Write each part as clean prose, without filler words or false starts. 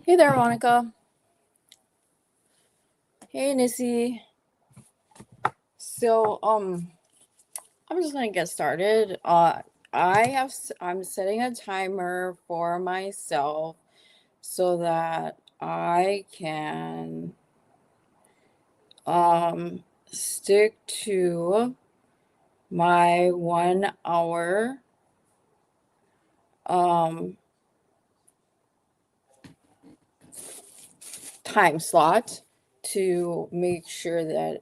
Hey there, Monica. Hey, Nissy. So, I'm just gonna get started. I'm setting a timer for myself so that I can stick to my 1 hour time slot to make sure that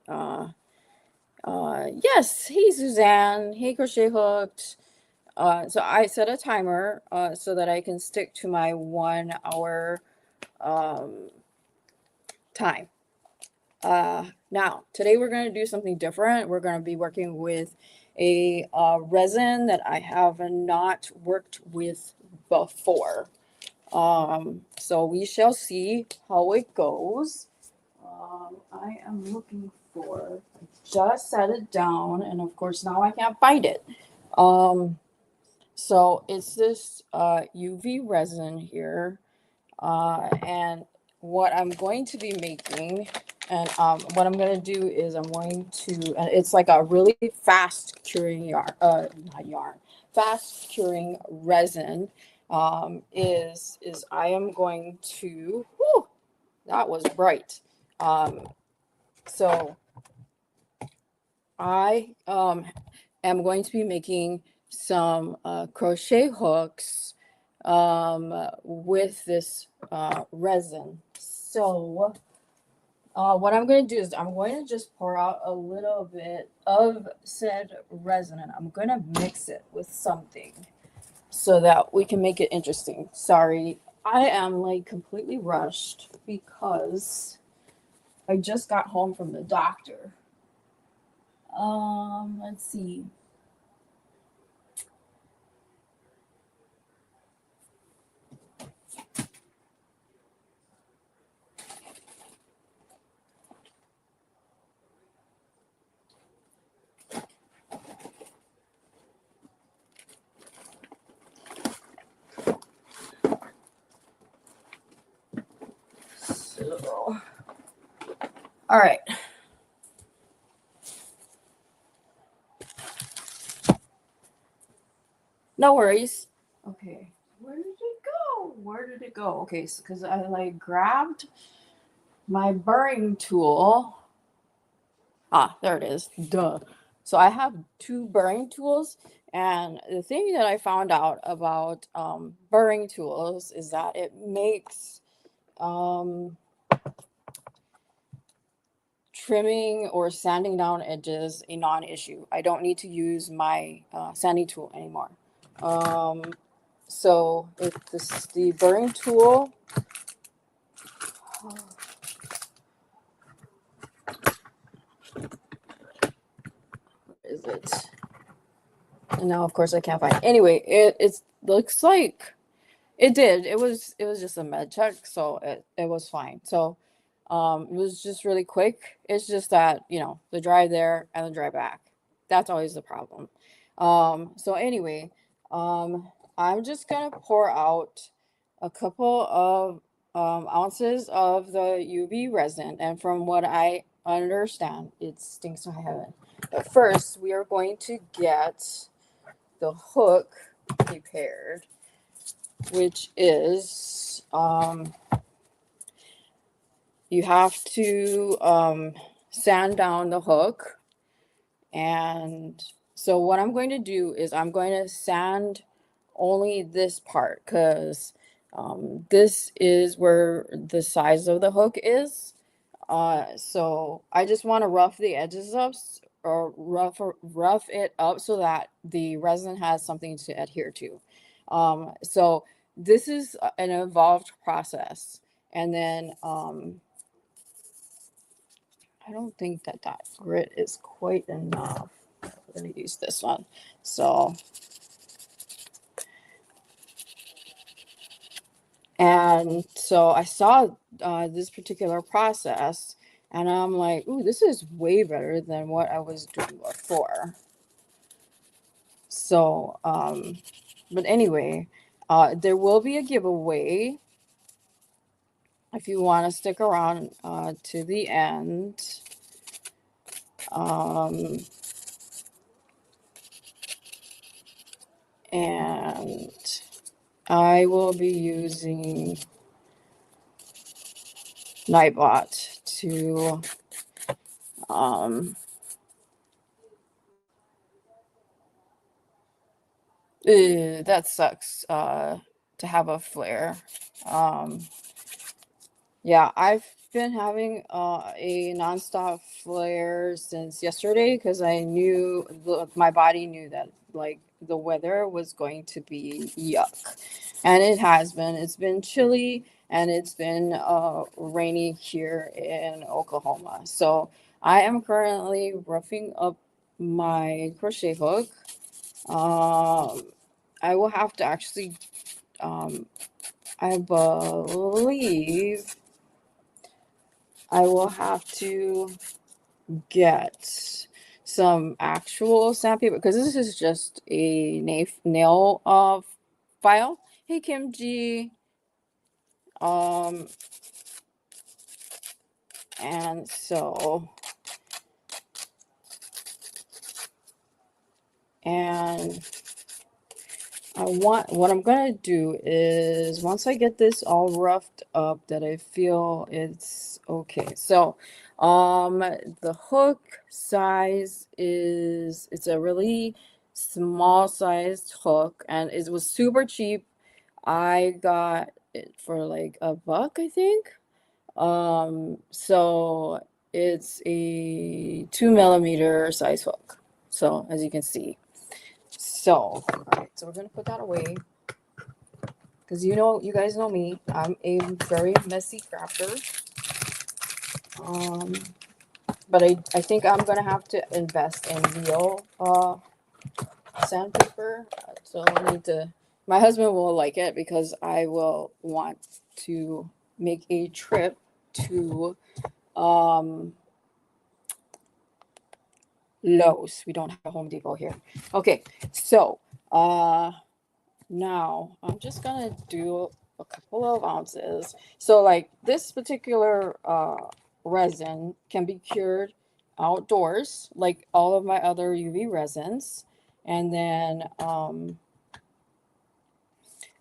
yes, hey Suzanne, hey Crochet Hooked. So I set a timer so that I can stick to my 1 hour time. Now, today we're going to do something different. We're going to be working with a resin that I have not worked with before. So we shall see how it goes. I am looking for, I just set it down, and of course now I can't find it. So it's this UV resin here, and what I'm going to be making, and what I'm going to do is I'm going to, and it's like a really fast curing fast curing resin. Is I am going to, whew, that was bright. So I am going to be making some crochet hooks with this resin. So what I'm going to do is I'm going to just pour out a little bit of said resin, and I'm going to mix it with something so that we can make it interesting. Sorry, I am like completely rushed because I just got home from the doctor. Let's see. So, all right. No worries. Okay. Where did it go? Where did it go? Okay, so because I like grabbed my burring tool. Ah, there it is. Duh. So I have 2 burring tools, and the thing that I found out about burring tools is that it makes trimming or sanding down edges a non-issue. I don't need to use my sanding tool anymore. So if this the burring tool, where is it? And now of course I can't find it. Anyway, it looks like it did. It was just a med check, so it was fine. So it was just really quick. It's just that, the dry there and the dry back. That's always the problem. So anyway, I'm just gonna pour out a couple of ounces of the UV resin, and from what I understand, it stinks to high heaven. But first, we are going to get the hook prepared, which is you have to sand down the hook. And so what I'm going to do is I'm going to sand only this part, because this is where the size of the hook is. So I just want to rough the edges up, or rough it up so that the resin has something to adhere to. So this is an involved process. And then I don't think that grit is quite enough. We're going to use this one. So, and so I saw this particular process, and I'm like, ooh, this is way better than what I was doing before. So, but anyway, there will be a giveaway if you want to stick around to the end. And I will be using Nightbot to that sucks to have a flare. Yeah, I've been having a nonstop flare since yesterday because I knew my body knew that like the weather was going to be yuck, and it has been. It's been chilly and it's been rainy here in Oklahoma. So I am currently roughing up my crochet hook. I will have to actually, I believe I will have to get some actual sandpaper because this is just a nail file. Hey Kimji. And so and what I'm gonna do is once I get this all roughed up that I feel it's okay. So the hook size it's a really small sized hook and it was super cheap. I got it for like $1, I think. So it's a 2mm size hook. So as you can see. So, all right, so we're gonna put that away because you guys know me. I'm a very messy crafter. But I think I'm gonna have to invest in real sandpaper. So I need to. My husband will like it because I will want to make a trip to Lowe's. We don't have a Home Depot here. Okay, so now I'm just gonna do a couple of ounces. So like this particular resin can be cured outdoors, like all of my other UV resins, and then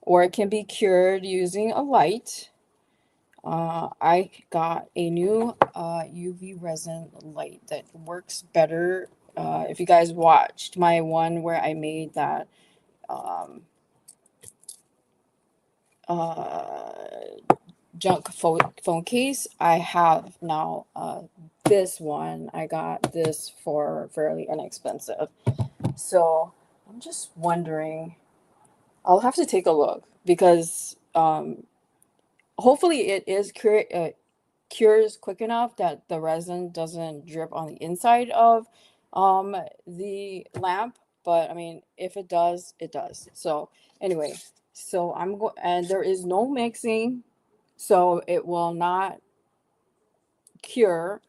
or it can be cured using a light. I got a new UV resin light that works better. If you guys watched my one where I made that junk phone case, I have now this one. I got this for fairly inexpensive. So I'm just wondering, I'll have to take a look because hopefully it is cures quick enough that the resin doesn't drip on the inside of the lamp. But I mean, if it does, it does. So anyway, so and there is no mixing, so it will not cure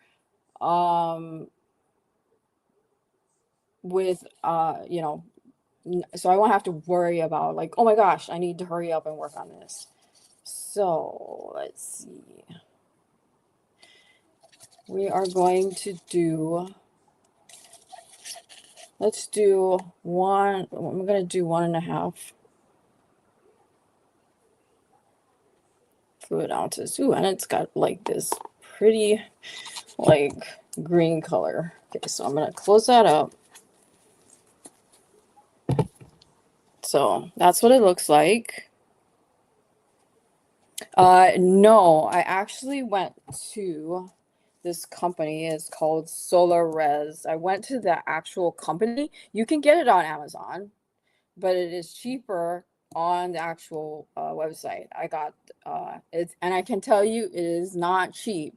with so I won't have to worry about like, oh my gosh, I need to hurry up and work on this. So let's see. We are going to do, let's do one, I'm going to do 1.5 fluid ounces. Ooh, and it's got like this pretty like green color. Okay, so I'm going to close that up. So that's what it looks like. No, I actually went to this company. It's called Solar Res. I went to the actual company. You can get it on Amazon, but it is cheaper on the actual website. I got it, and I can tell you it is not cheap.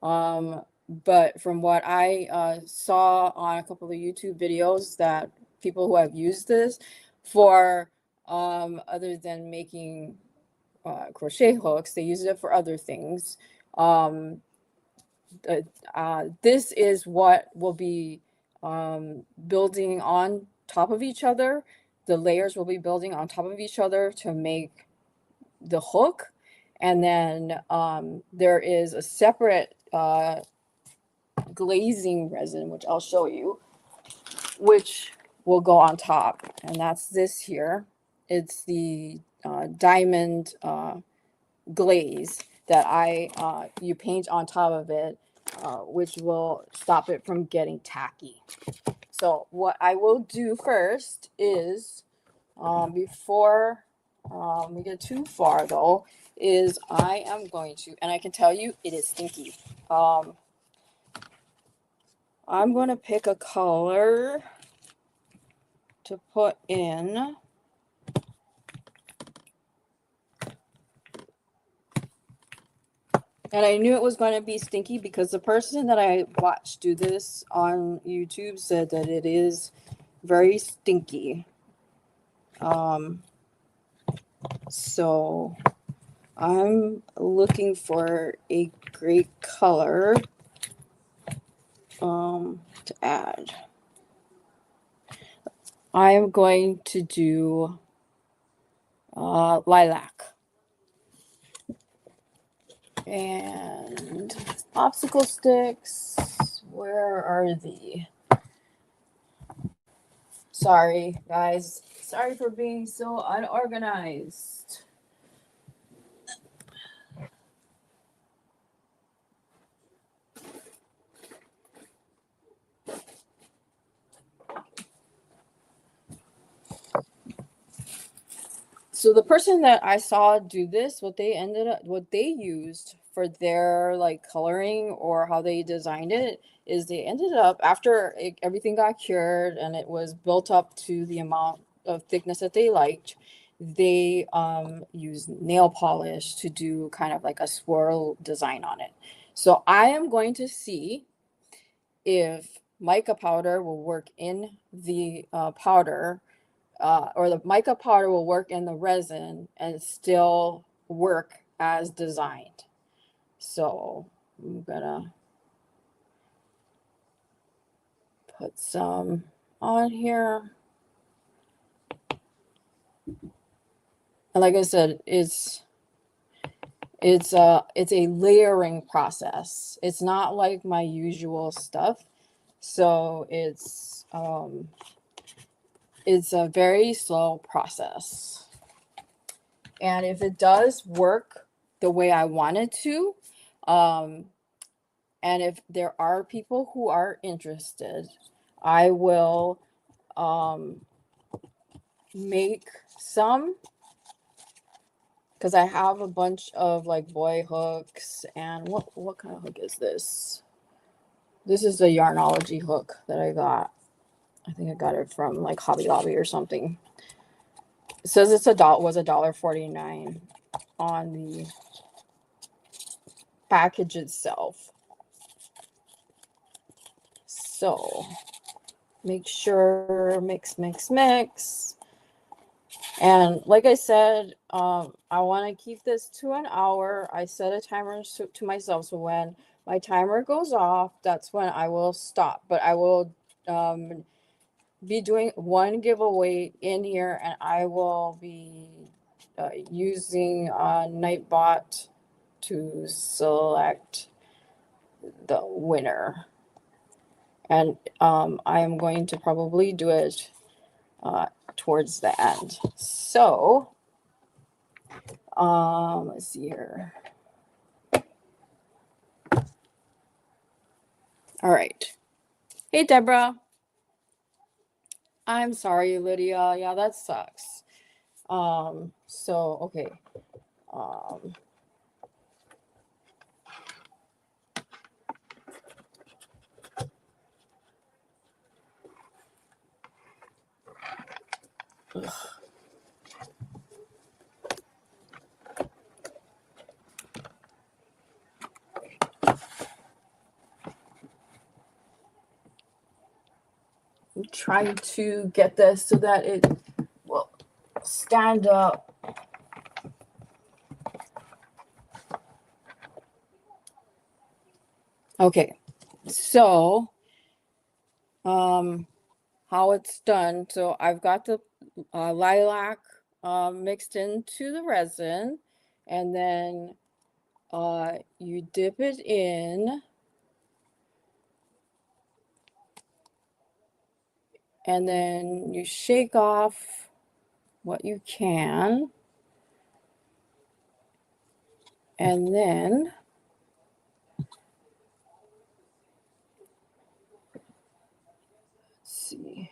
But from what I saw on a couple of YouTube videos that people who have used this for other than making crochet hooks, they use it for other things. This is what will be building on top of each other. The layers will be building on top of each other to make the hook. And then there is a separate glazing resin, which I'll show you, which will go on top. And that's this here. It's the diamond glaze that you paint on top of it, which will stop it from getting tacky. So what I will do first is, before we get too far though, is I am going to, and I can tell you it is stinky. I'm going to pick a color to put in. And I knew it was going to be stinky because the person that I watched do this on YouTube said that it is very stinky. So I'm looking for a great color to add. I am going to do lilac. And obstacle sticks, where are the? Sorry, guys. Sorry for being so unorganized. So the person that I saw do this, what they used for their like coloring or how they designed it is they ended up, after everything got cured and it was built up to the amount of thickness that they liked, they used nail polish to do kind of like a swirl design on it. So I am going to see if mica powder will work in the powder, or the mica powder will work in the resin and still work as designed. So I'm gonna put some on here. And like I said, it's a layering process. It's not like my usual stuff. So it's a very slow process. And if it does work the way I want it to, and if there are people who are interested, I will make some, because I have a bunch of like boy hooks. And what kind of hook is this? This is a Yarnology hook that I got. I think I got it from like Hobby Lobby or something. It says it's was $1.49 on the package itself. So make sure mix. And like I said, I want to keep this to an hour. I set a timer to myself, so when my timer goes off, that's when I will stop. But I will be doing one giveaway in here, and I will be using Nightbot to select the winner. And I am going to probably do it towards the end. So let's see here. All right. Hey, Deborah. I'm sorry, Lydia. Yeah, that sucks. So okay. Ugh. I'm trying to get this so that it will stand up. Okay, so how how it's done. So I've got the lilac mixed into the resin, and then you dip it in, and then you shake off what you can, and then let's see.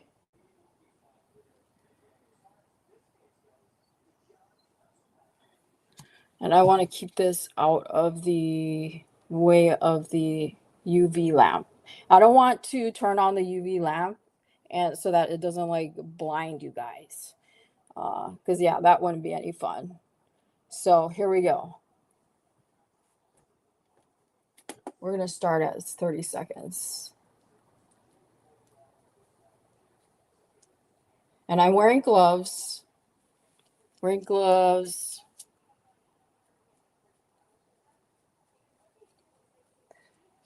And I want to keep this out of the way of the UV lamp. I don't want to turn on the UV lamp and so that it doesn't like blind you guys. Because yeah, that wouldn't be any fun. So here we go. We're gonna start at 30 seconds. And I'm wearing gloves. Wearing gloves.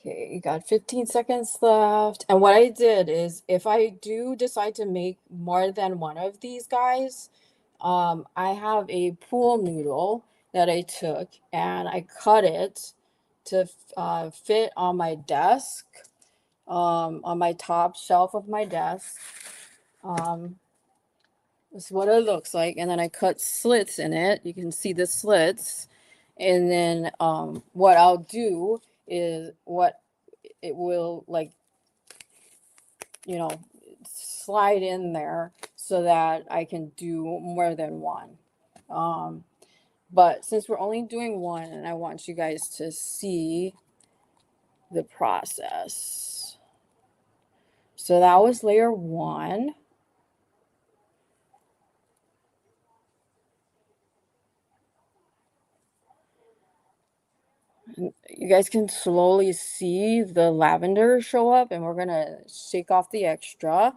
Okay, you got 15 seconds left. And what I did is if I do decide to make more than one of these guys, I have a pool noodle that I took and I cut it to fit on my desk, on my top shelf of my desk. This is what it looks like. And then I cut slits in it. You can see the slits. And then what I'll do is what it will like, you know, slide in there so that I can do more than one. But since we're only doing one, and I want you guys to see the process. So that was layer one. You guys can slowly see the lavender show up, and we're going to shake off the extra.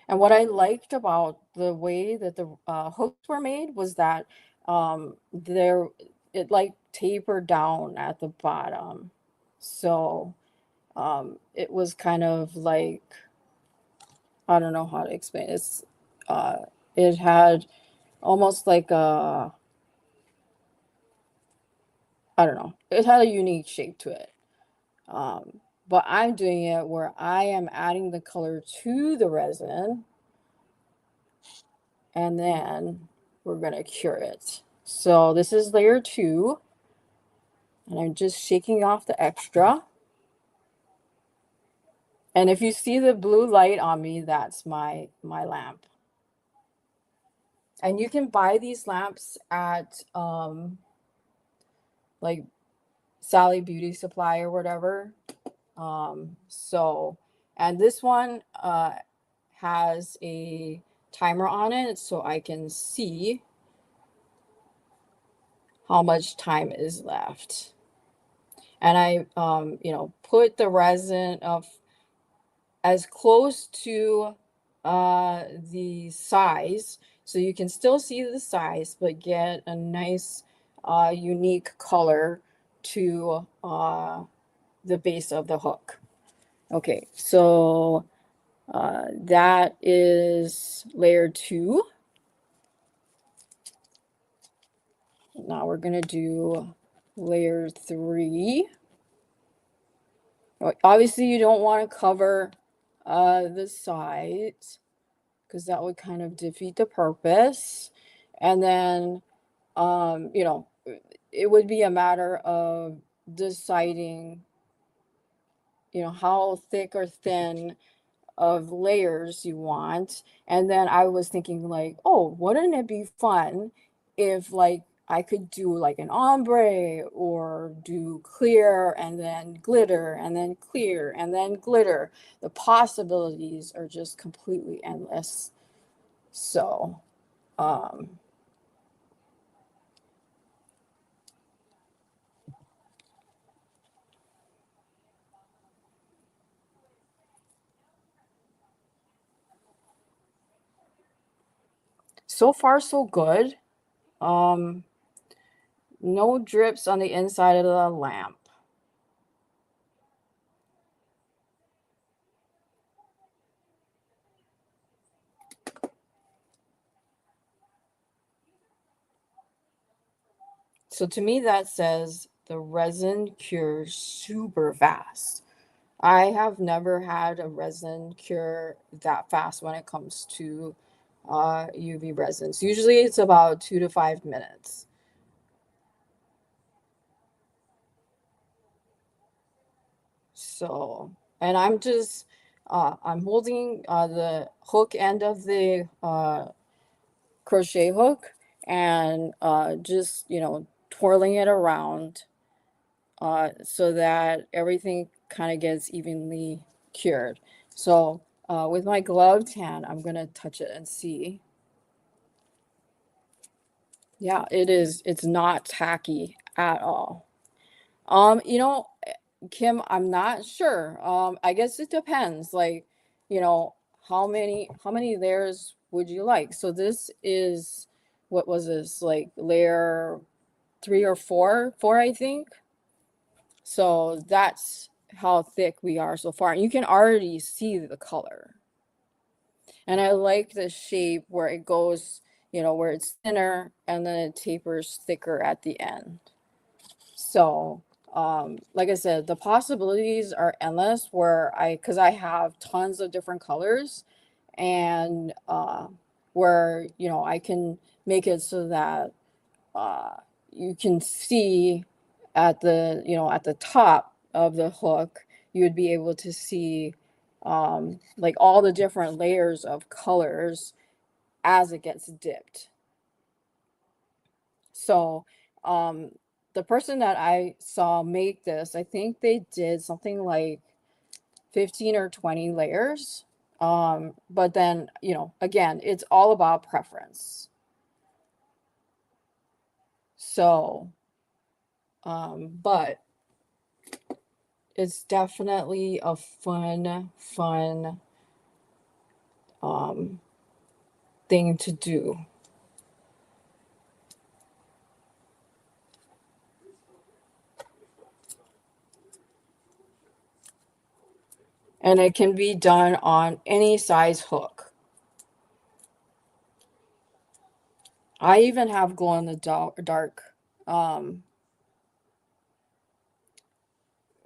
And what I liked about the way that the hooks were made was that there it like tapered down at the bottom. So it was kind of like, I don't know how to explain it. It had almost like a, I don't know, it had a unique shape to it. But I'm doing it where I am adding the color to the resin, and then we're going to cure it. So this is layer two, and I'm just shaking off the extra. And if you see the blue light on me, that's my lamp. And you can buy these lamps at like Sally Beauty Supply or whatever. And this one has a timer on it so I can see how much time is left. And I, put the resin of as close to the size so you can still see the size, but get a nice unique color to the base of the hook. Okay, so that is layer two. Now we're going to do layer three. Obviously, you don't want to cover the sides because that would kind of defeat the purpose. And then, it would be a matter of deciding, how thick or thin of layers you want. And then I was thinking like, oh, wouldn't it be fun if like I could do like an ombre or do clear and then glitter and then clear and then glitter. The possibilities are just completely endless. So so far so good. No drips on the inside of the lamp. So to me, that says the resin cures super fast. I have never had a resin cure that fast when it comes to UV resins. Usually it's about 2 to 5 minutes. So, and I'm holding the hook end of the crochet hook and just, twirling it around so that everything kind of gets evenly cured. So with my gloved hand, I'm going to touch it and see. Yeah, it is. It's not tacky at all. You know, Kim, I'm not sure. I guess it depends. Like, you know, how many layers would you like? So this is, what was this? Like layer 3 or 4, I think. So that's how thick we are so far. And you can already see the color. And I like the shape where it goes, where it's thinner and then it tapers thicker at the end. So, like I said, the possibilities are endless because I have tons of different colors and where, I can make it so that uh, you can see at the top of the hook, you would be able to see like all the different layers of colors as it gets dipped. So, um, the person that I saw make this, I think they did something like 15 or 20 layers. But then, again, it's all about preference. So, but it's definitely a fun um, thing to do. And it can be done on any size hook. I even have glow in the dark.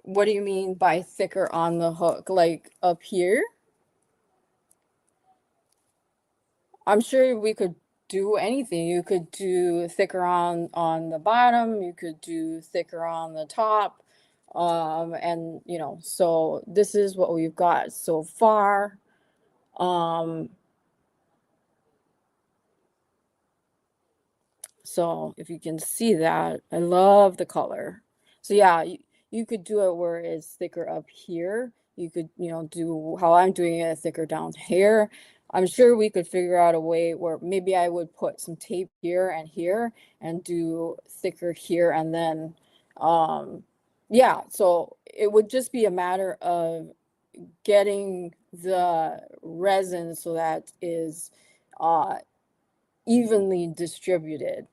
What do you mean by thicker on the hook? Like up here? I'm sure we could do anything. You could do thicker on the bottom, you could do thicker on the top. And so this is what we've got so far. Um, so if you can see that, I love the color. So yeah, you could do it where it's thicker up here. You could, do how I'm doing it, thicker down here. I'm sure we could figure out a way where maybe I would put some tape here and do thicker here and then yeah, so it would just be a matter of getting the resin so that is uh evenly distributed.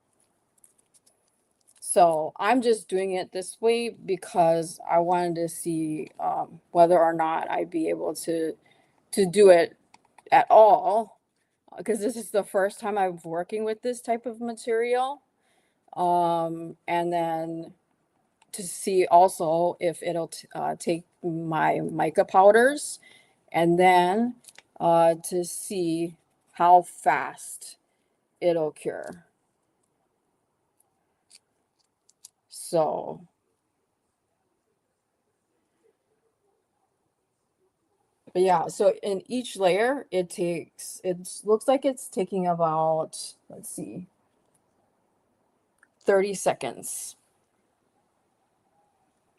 So I'm just doing it this way because I wanted to see whether or not I'd be able to do it at all, because this is the first time I'm working with this type of material. And then to see also if it'll take my mica powders, and then to see how fast it'll cure. So, but yeah, so in each layer, it looks like it's taking about, let's see, 30 seconds.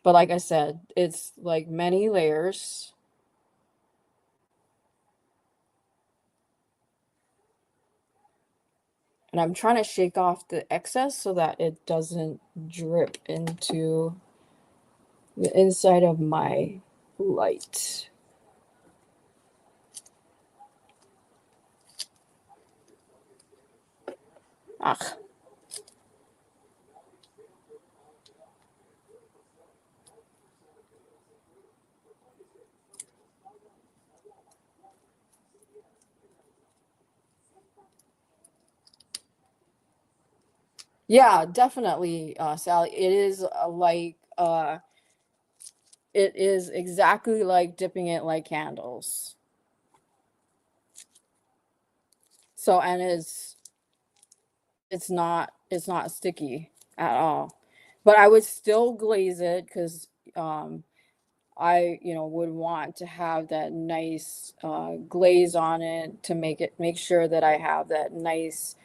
But like I said, it's like many layers. And I'm trying to shake off the excess so that it doesn't drip into the inside of my light. Ah. Yeah, definitely, Sally. It is it is exactly like dipping it like candles. So, and it's not sticky at all. But I would still glaze it because I, would want to have that nice glaze on it to make sure that I have that nice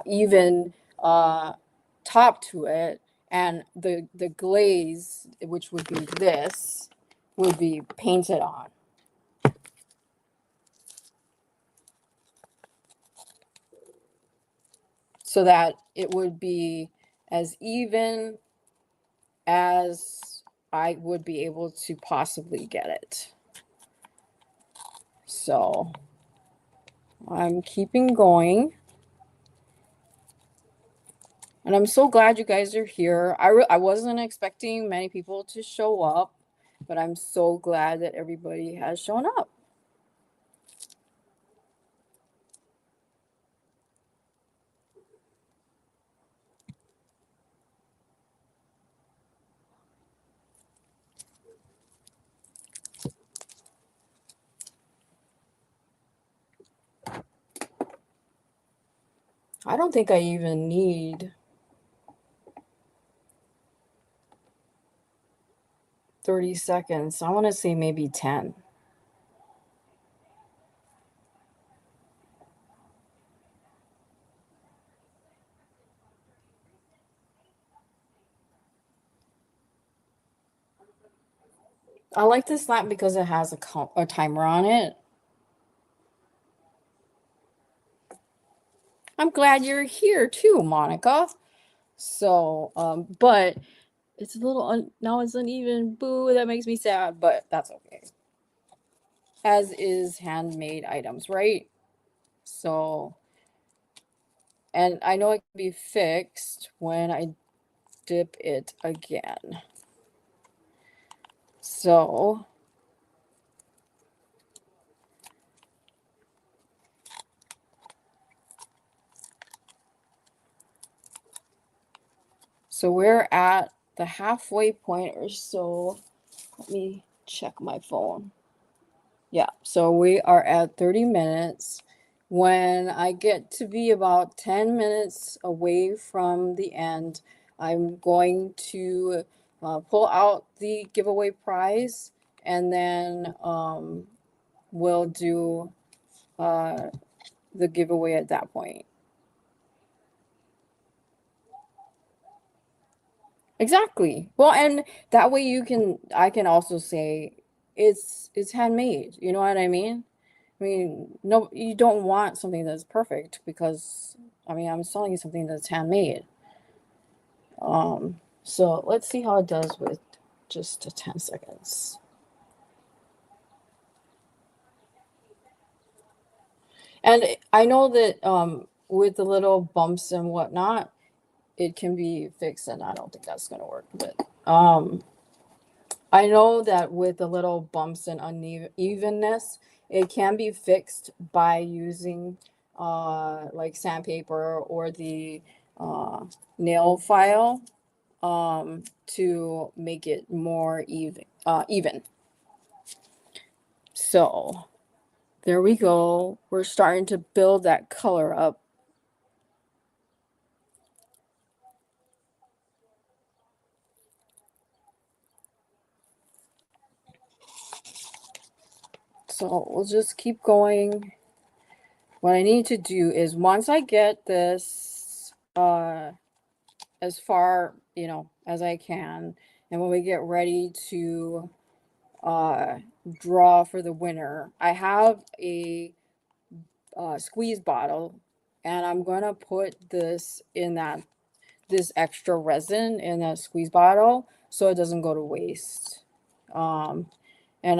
even top to it, and the glaze, which would be this, would be painted on. So that it would be as even as I would be able to possibly get it. So I'm keeping going. And I'm so glad you guys are here. I wasn't expecting many people to show up, but I'm so glad that everybody has shown up. I don't think I even need 30 seconds. I want to say maybe 10. I like this lamp because it has a timer on it. I'm glad you're here too, Monica. So, but it's a little now it's uneven. Boo, that makes me sad, but that's okay. As is handmade items, right? So, and I know it can be fixed when I dip it again. So we're at the halfway point or so. Let me check my phone. Yeah, so we are at 30 minutes. When I get to be about 10 minutes away from the end, I'm going to pull out the giveaway prize, and then we'll do the giveaway at that point. Exactly. Well, and that way I can also say it's handmade. You know what I mean? I mean, no, you don't want something that's perfect because I mean, I'm selling you something that's handmade. So let's see how it does with just 10 seconds. And I know that with the little bumps and whatnot, it can be fixed, and I don't think that's gonna work. But I know that with the little bumps and unevenness, it can be fixed by using like sandpaper or the nail file to make it more even. So there we go. We're starting to build that color up. So we'll just keep going. What I need to do is once I get this as far, as I can, and when we get ready to draw for the winner, I have a squeeze bottle, and I'm gonna put this extra resin in that squeeze bottle so it doesn't go to waste. Um, and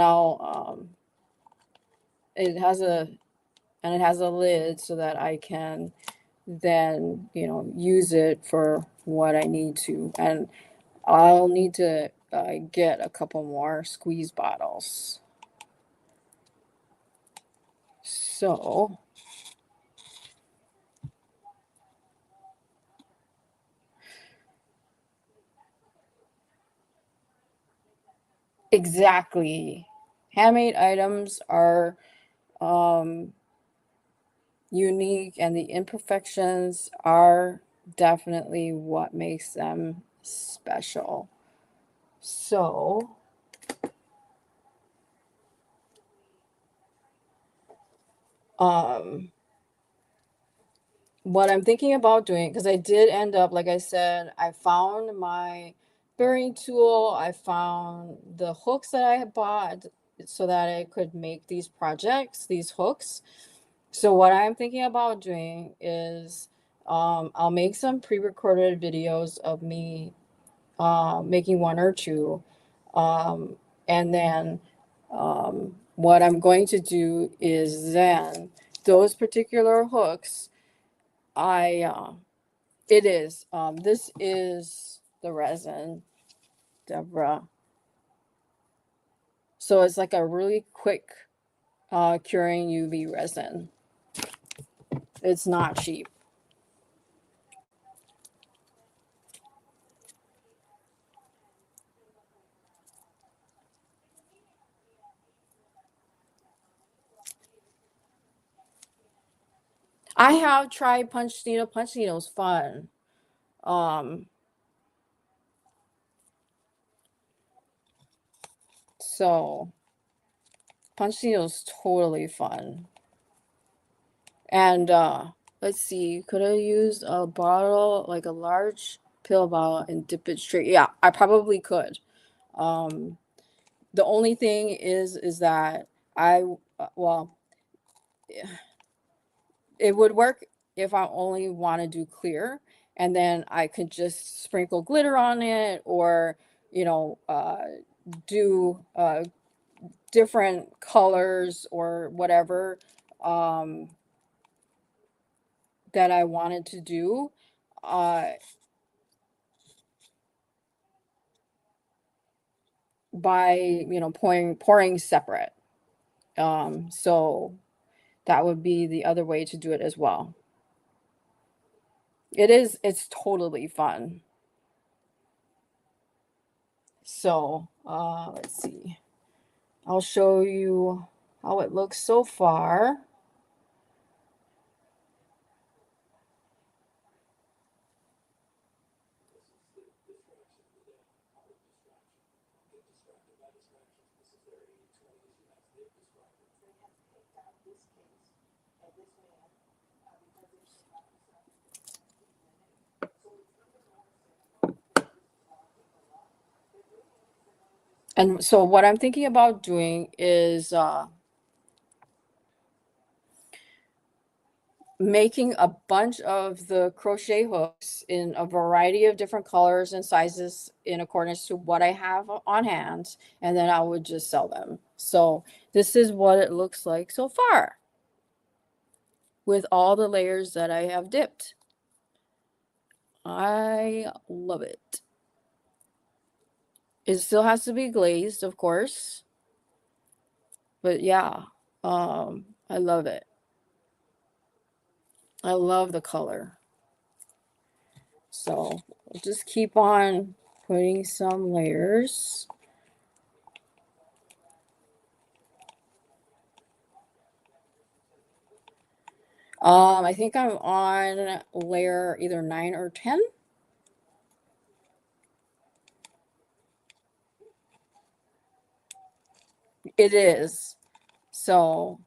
it has a lid so that I can then, you know, use it for what I need to. And I'll need to get a couple more squeeze bottles. So exactly. Handmade items are um, unique, and the imperfections are definitely what makes them special. So, um, what I'm thinking about doing, because I did end up, like I said, I found my burring tool, I found the hooks that I had bought so that I could make these projects, these hooks. So what I'm thinking about doing is I'll make some pre-recorded videos of me making one or two. Um, and then what I'm going to do is then those particular hooks, it is, this is the resin, Deborah. So it's like a really quick curing UV resin. It's not cheap. I have tried punch needle. Punch needle's fun. Um, so punch needle's totally fun. And let's see, could I use a bottle, like a large pill bottle, and dip it straight? Yeah, I probably could. Um, the only thing is that well, it would work if I only want to do clear, and then I could just sprinkle glitter on it, or you know, do different colors or whatever um, that I wanted to do. Uh, by pouring separate. So that would be the other way to do it as well. It's totally fun. So let's see. I'll show you how it looks so far. And so what I'm thinking about doing is making a bunch of the crochet hooks in a variety of different colors and sizes in accordance to what I have on hand, and then I would just sell them. So this is what it looks like so far with all the layers that I have dipped. I love it. It still has to be glazed, of course, but yeah, I love it. I love the color. So we'll just keep on putting some layers. I think I'm on layer either 9 or 10. It is. So,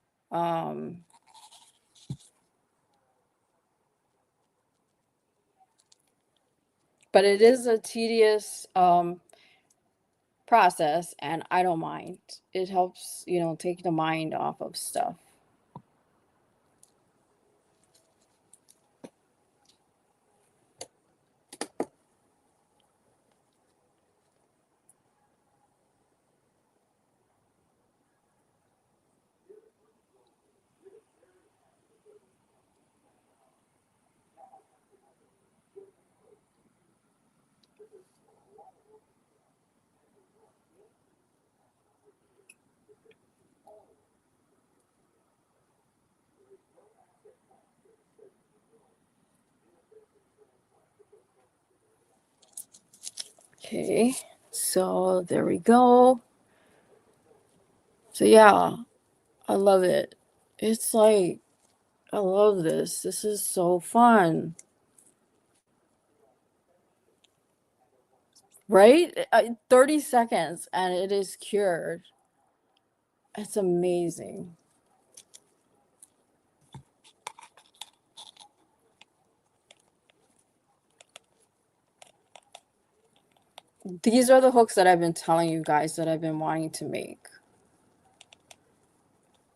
but it is a tedious process, and I don't mind. It helps, take the mind off of stuff. Okay, so there we go. So yeah, I love it. It's like, I love this. This is so fun. Right? 30 seconds and it is cured. It's amazing. These are the hooks that I've been telling you guys that I've been wanting to make.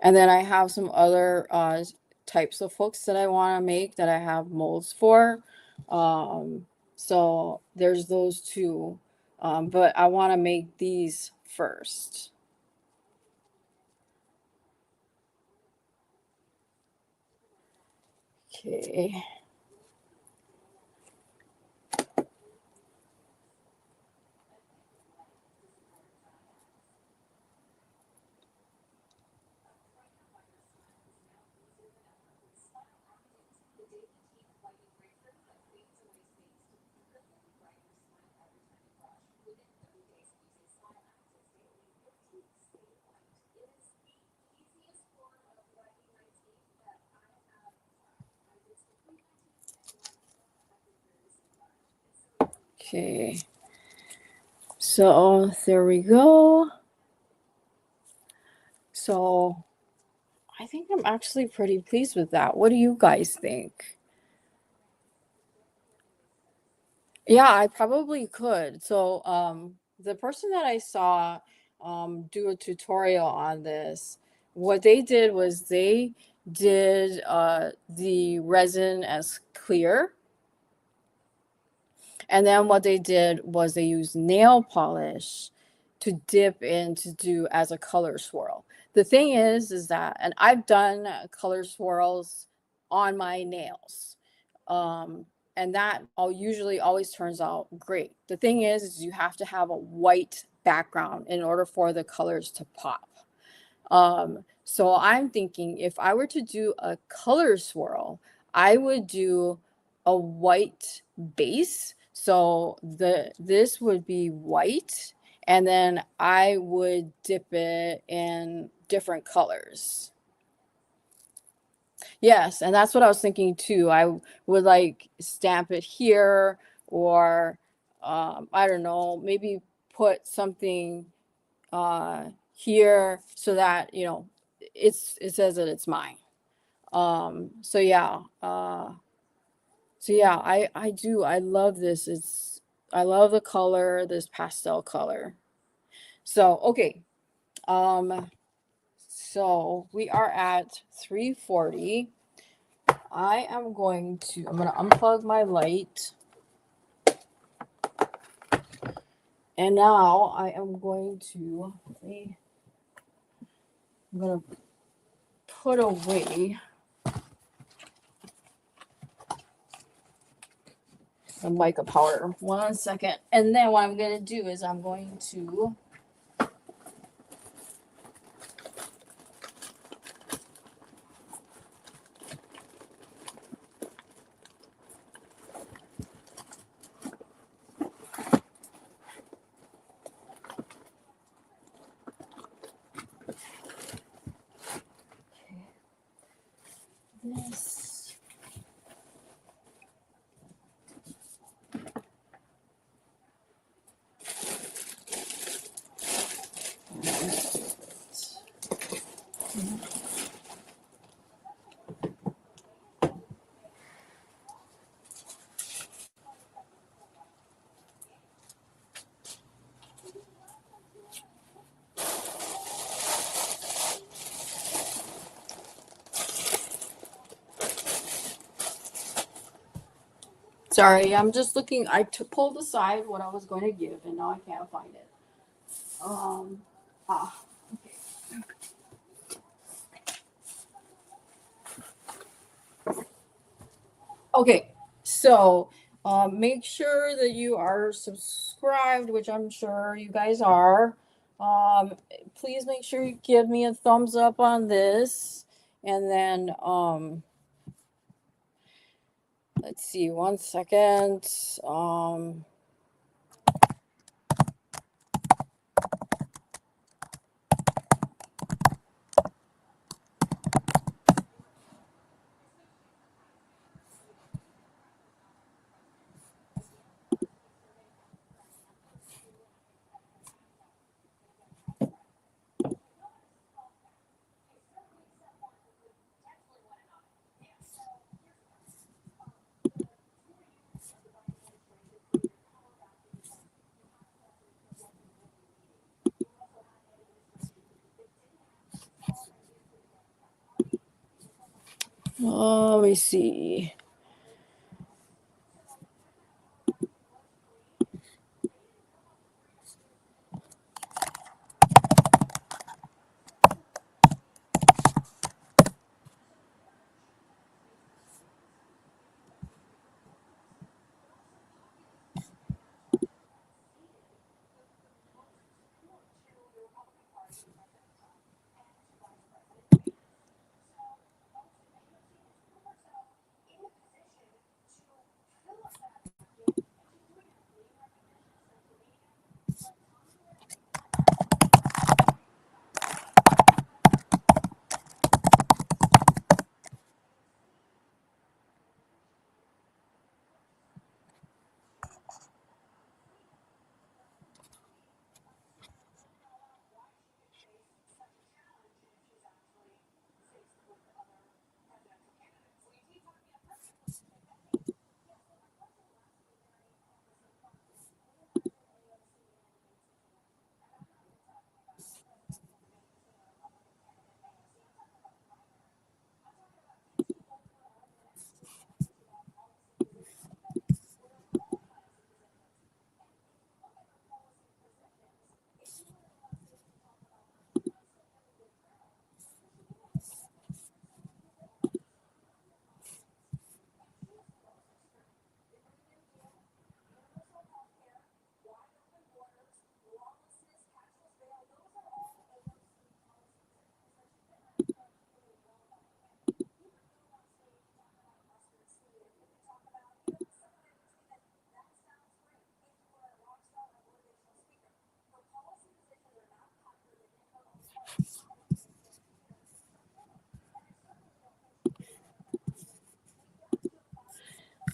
And then I have some other types of hooks that I want to make that I have molds for. So there's those two. But I want to make these first. Okay. Okay. So there we go. So I think I'm actually pretty pleased with that. What do you guys think? Yeah, I probably could. So the person that I saw do a tutorial on this, what they did was they did the resin as clear. And then what they did was they used nail polish to dip in to do as a color swirl. The thing is that, and I've done color swirls on my nails. And that usually always turns out great. The thing is you have to have a white background in order for the colors to pop. So I'm thinking if I were to do a color swirl, I would do a white base. So this would be white, and then I would dip it in different colors. Yes, and that's what I was thinking too. I would like stamp it here, or I don't know, maybe put something here so that it says that it's mine. So yeah, I love this. I love the color, this pastel color. So okay, so we are at 3:40. I'm going to unplug my light. And now I am going to put away the mica powder. 1 second. And then what I'm going to do is I'm going to this. Sorry, I'm just looking. I pulled aside what I was going to give, and now I can't find it. Okay, so make sure that you are subscribed, which I'm sure you guys are. Please make sure you give me a thumbs up on this. And then, let's see, 1 second. Let me see.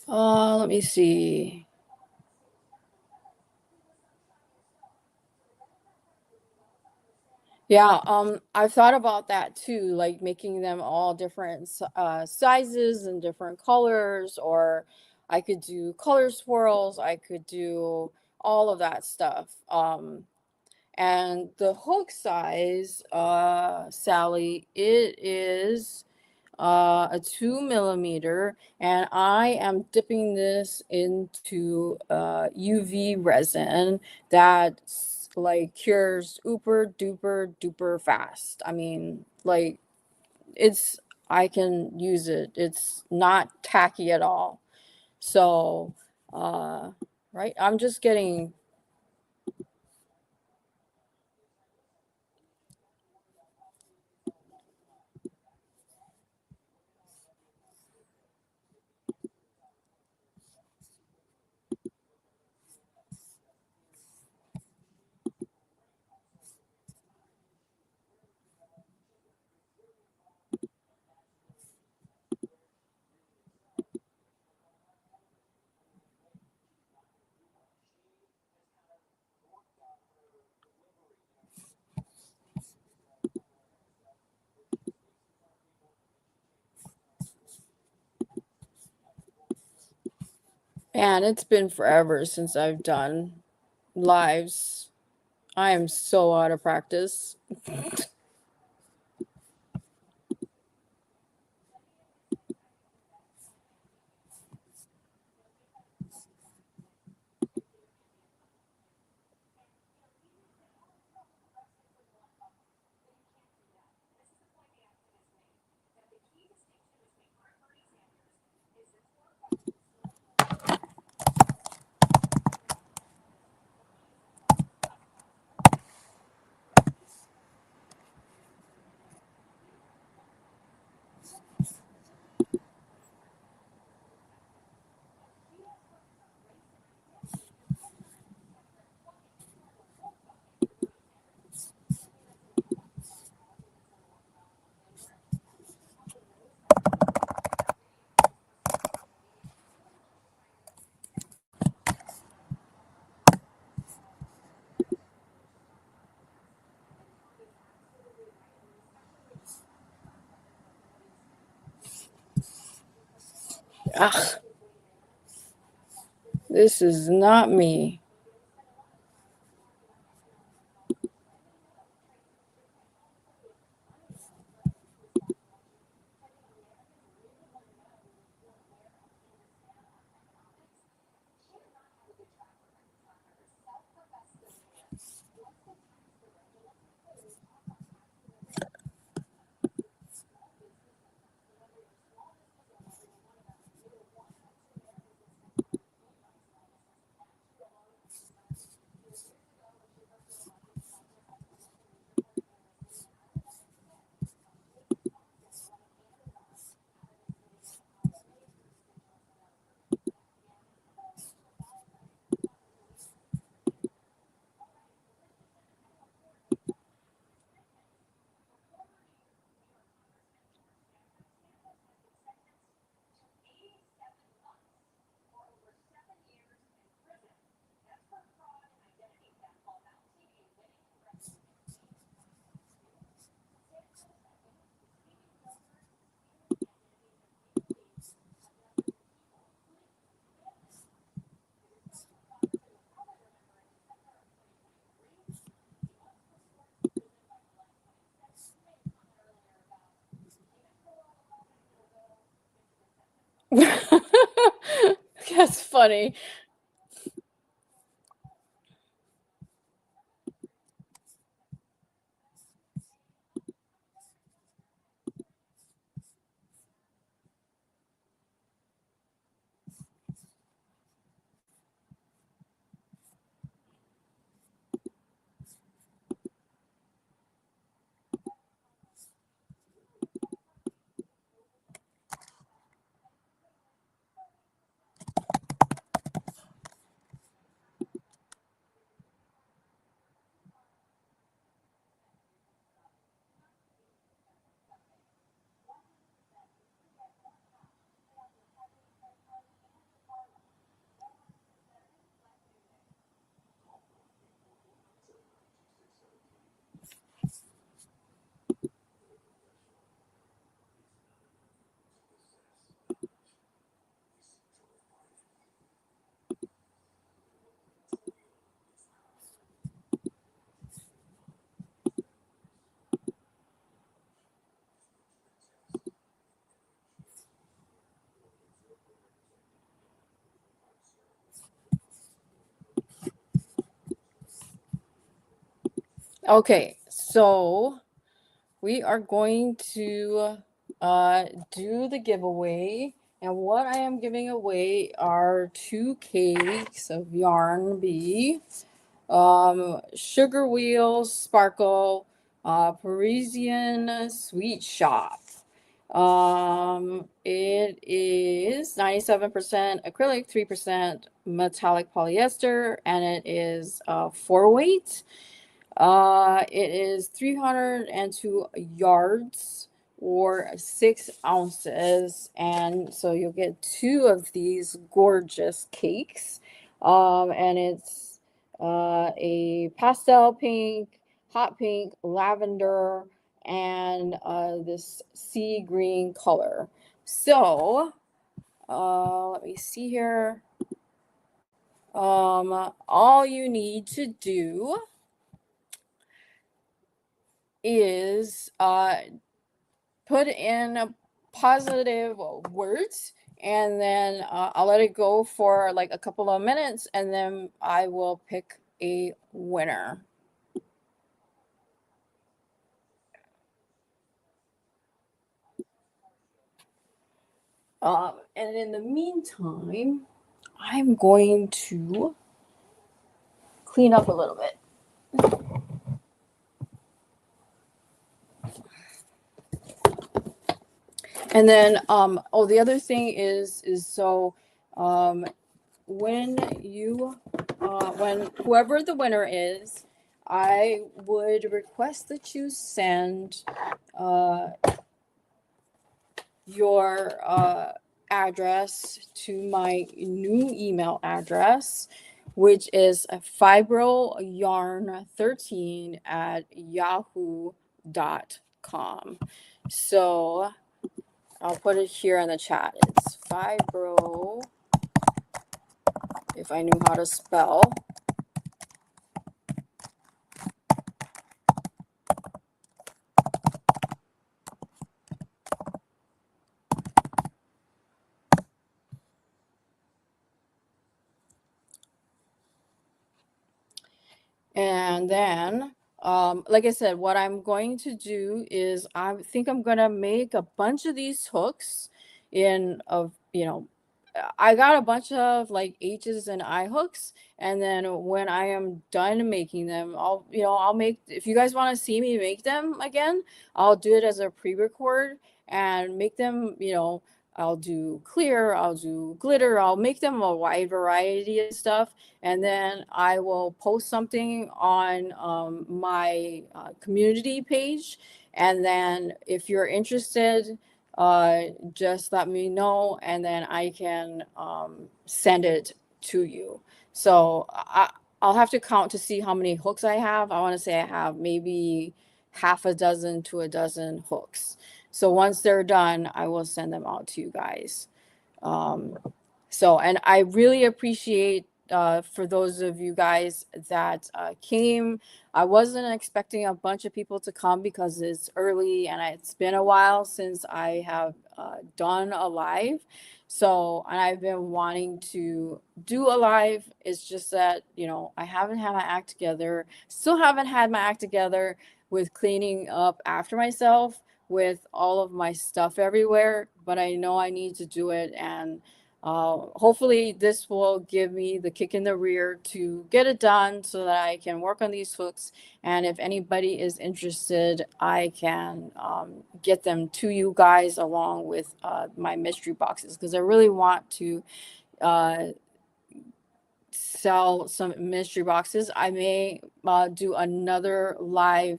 Let me see. Yeah, I've thought about that too, like making them all different sizes and different colors, or I could do color swirls, I could do all of that stuff. And the hook size, Sally, it is a 2 millimeter, and I am dipping this into UV resin that like cures super duper duper fast. I mean, like it's I can use it. It's not tacky at all. So, right, I'm just getting. And it's been forever since I've done lives. I am so out of practice. Ugh, this is not me. That's funny. Okay, so we are going to do the giveaway. And what I am giving away are 2 cakes of yarn bee, sugar wheels, sparkle, Parisian sweet shop. It is 97% acrylic, 3% metallic polyester, and it is 4 weight. It is 302 yards or 6 ounces, and so you'll get 2 of these gorgeous cakes. And it's a pastel pink, hot pink, lavender, and this sea green color. So let me see here. All you need to do is put in positive words, and then I'll let it go for like a couple of minutes, and then I will pick a winner. And in the meantime, I'm going to clean up a little bit. And then, the other thing is so, when you, when whoever the winner is, I would request that you send your address to my new email address, which is fibronyarn13@yahoo.com. So I'll put it here in the chat. It's fibro, if I knew how to spell. And then, like I said, what I'm going to do is I think I'm going to make a bunch of these hooks in of, you know, I got a bunch of like H's and I hooks. And then when I am done making them, I'll make, if you guys want to see me make them again, I'll do it as a pre-record and make them, I'll do clear, I'll do glitter, I'll make them a wide variety of stuff. And then I will post something on my community page. And then if you're interested, just let me know, and then I can send it to you. So I'll have to count to see how many hooks I have. I want to say I have maybe half a dozen to a dozen hooks. So once they're done, I will send them out to you guys. And I really appreciate for those of you guys that came. I wasn't expecting a bunch of people to come because it's early and it's been a while since I have done a live. So, and I've been wanting to do a live. It's just that, I haven't had my act together. Still haven't had my act together with cleaning up after myself with all of my stuff everywhere. But I know I need to do it, and hopefully this will give me the kick in the rear to get it done so that I can work on these hooks. And if anybody is interested, I can get them to you guys along with my mystery boxes, because I really want to sell some mystery boxes. I may do another live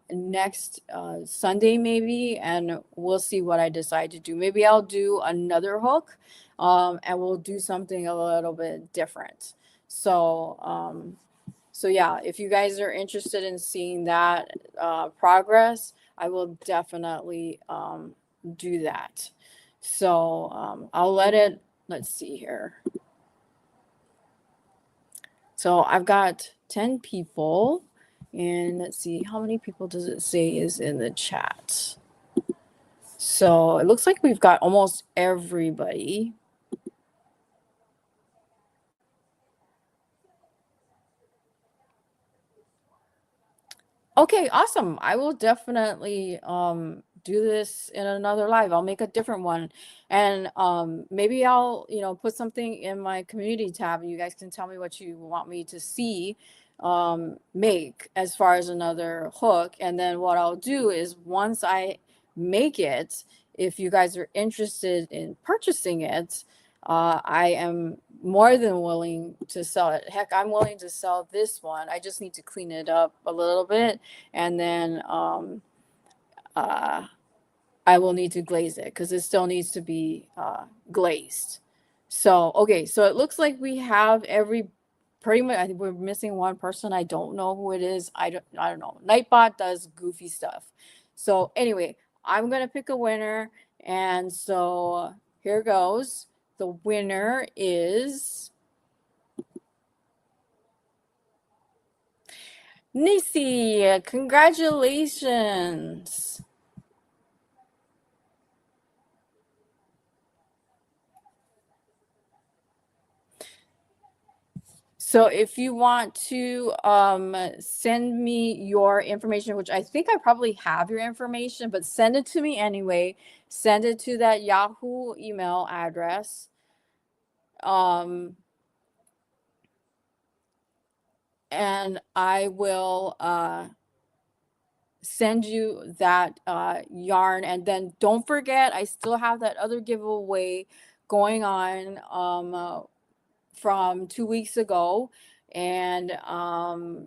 next Sunday maybe, and we'll see what I decide to do. Maybe I'll do another hook, and we'll do something a little bit different. So yeah, if you guys are interested in seeing that progress, I will definitely do that. So I'll let's see here. So I've got 10 people, and let's see, how many people does it say is in the chat? So it looks like we've got almost everybody. Okay, awesome. I will definitely do this in another live. I'll make a different one, and maybe I'll put something in my community tab, and you guys can tell me what you want me to see make as far as another hook. And then what I'll do is, once I make it, if you guys are interested in purchasing it, I am more than willing to sell it. Heck, I'm willing to sell this one. I just need to clean it up a little bit, and then I will need to glaze it because it still needs to be glazed. So, okay, so it looks like we have pretty much. I think we're missing one person. I don't know who it is. I don't know. Nightbot does goofy stuff. So anyway, I'm gonna pick a winner, and so here goes. The winner is Nisi. Congratulations. So if you want to send me your information, which I think I probably have your information, but send it to me anyway. Send it to that Yahoo email address. And I will send you that yarn. And then don't forget, I still have that other giveaway going on from 2 weeks ago. And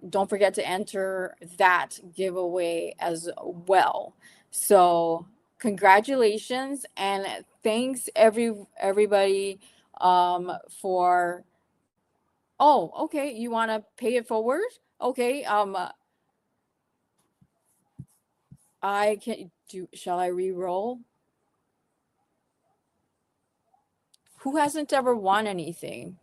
don't forget to enter that giveaway as well. So congratulations, and thanks everybody for. Oh, okay, you want to pay it forward? Okay, I can do. Shall I re-roll? Who hasn't ever won anything?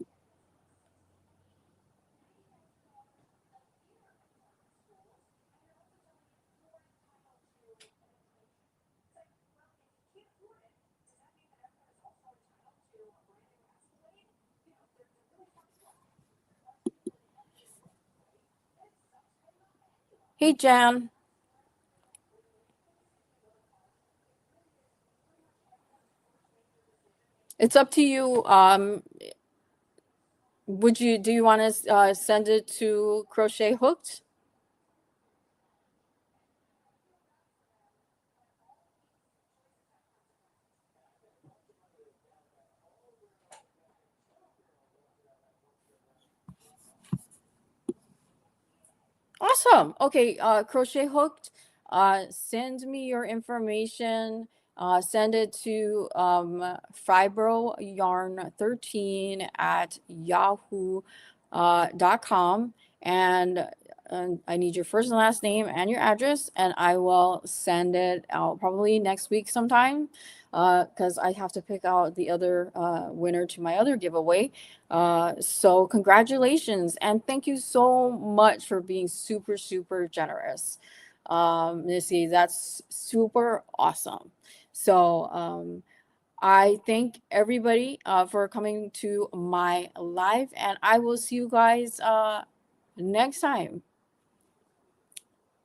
Hey, Jan. It's up to you. Do you want to send it to Crochet Hooked? Awesome. Okay, Crochet Hooked, send me your information. Send it to fibrojyarn13 at yahoo.com. And I need your first and last name and your address, and I will send it out probably next week sometime, because I have to pick out the other winner to my other giveaway. So congratulations, and thank you so much for being super, super generous. Missy, that's super awesome. So I thank everybody for coming to my live, and I will see you guys next time.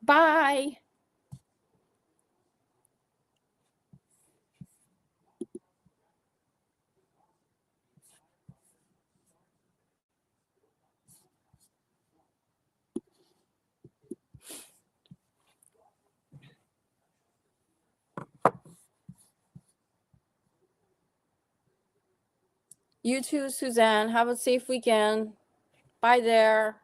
Bye. You too, Suzanne. Have a safe weekend. Bye there.